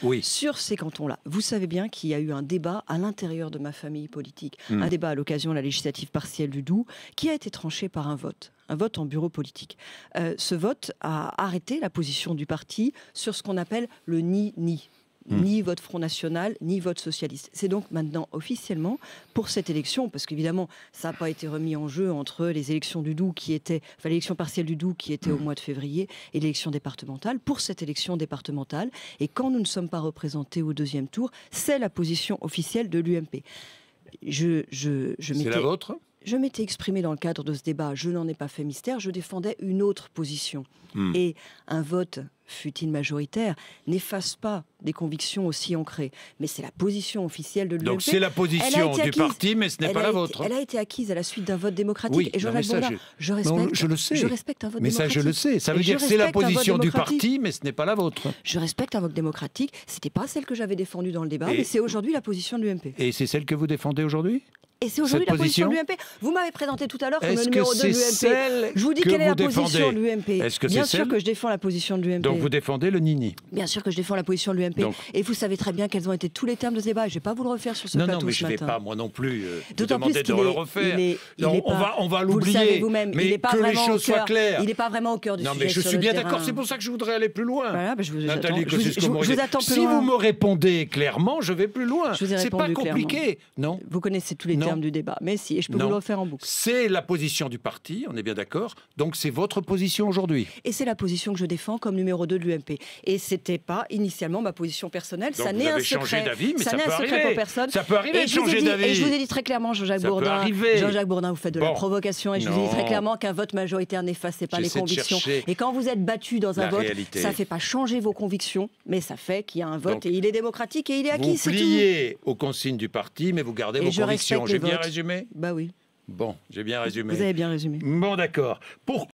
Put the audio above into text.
Oui. sur ces cantons-là. Vous savez bien qu'il y a eu un débat à l'intérieur de ma famille politique, un débat à l'occasion de la législative partielle du Doubs, qui a été tranché par un vote en bureau politique. Ce vote a arrêté la position du parti sur ce qu'on appelle le ni-ni. Ni vote Front National, ni vote socialiste. C'est donc maintenant officiellement pour cette élection, parce qu'évidemment, ça n'a pas été remis en jeu entre les élections du Doubs l'élection partielle du Doubs qui était au mois de février et l'élection départementale. Pour cette élection départementale, et quand nous ne sommes pas représentés au deuxième tour, c'est la position officielle de l'UMP. C'est la vôtre ? Je m'étais exprimé dans le cadre de ce débat, je n'en ai pas fait mystère, je défendais une autre position. Et un vote, fût-il majoritaire, n'efface pas des convictions aussi ancrées. Mais c'est la position officielle de l'UMP. Donc c'est la position du parti, mais ce n'est pas la vôtre. Elle a été acquise à la suite d'un vote démocratique. Oui, et Jean-Jacques Bourdin, je respecte un vote démocratique. Mais ça, je le sais. Ça veut dire que c'est la position du parti, mais ce n'est pas la vôtre. Je respecte un vote démocratique. Ce n'était pas celle que j'avais défendue dans le débat, mais c'est aujourd'hui la position de l'UMP. Et c'est celle que vous défendez aujourd'hui ? Et c'est aujourd'hui la position de l'UMP. Vous m'avez présenté tout à l'heure comme le numéro 2 de l'UMP. Je vous dis quelle est la position de l'UMP. Bien sûr que je défends la position de l'UMP. Donc vous défendez le nini. Bien sûr que je défends la position de l'UMP. Et vous savez très bien quels ont été tous les termes de ce débat. Je ne vais pas vous le refaire sur ce plateau ce matin. Non, mais je ne vais pas, moi non plus, vous D'autant demander de le refaire. On va l'oublier. Vous le savez vous-même. Mais que les choses soient claires. Il n'est pas vraiment au cœur du sujet. Non, mais je suis bien d'accord. C'est pour ça que je voudrais aller plus loin. Voilà, je vous Nathalie attends plus si loin. vous me répondez clairement, je vais plus loin. C'est pas compliqué. Non. Vous connaissez tous les termes du débat. Mais et je peux vous le refaire en boucle. C'est la position du parti, on est bien d'accord. Donc c'est votre position aujourd'hui. Et c'est la position que je défends comme numéro 2 de l'UMP. Et c'était pas initialement ma position personnelle. Donc ça vous n'est un avez secret. changé d'avis, mais ça ça n'est peut un secret arriver. pour personne. Ça peut arriver de changer d'avis. Et je vous ai dit très clairement, Jean-Jacques Bourdin. Jean-Jacques Bourdin, vous faites de la provocation. Et je vous ai dit très clairement qu'un vote majoritaire n'effaçait pas les convictions. Et quand vous êtes battu dans un vote, ça ne fait pas changer vos convictions, mais ça fait qu'il y a un vote et il est démocratique et il est acquis. Vous pliez aux consignes du parti, mais vous gardez vos convictions. J'ai bien résumé ? Bah oui. Bon, j'ai bien résumé. Vous avez bien résumé. Bon, d'accord. Pourquoi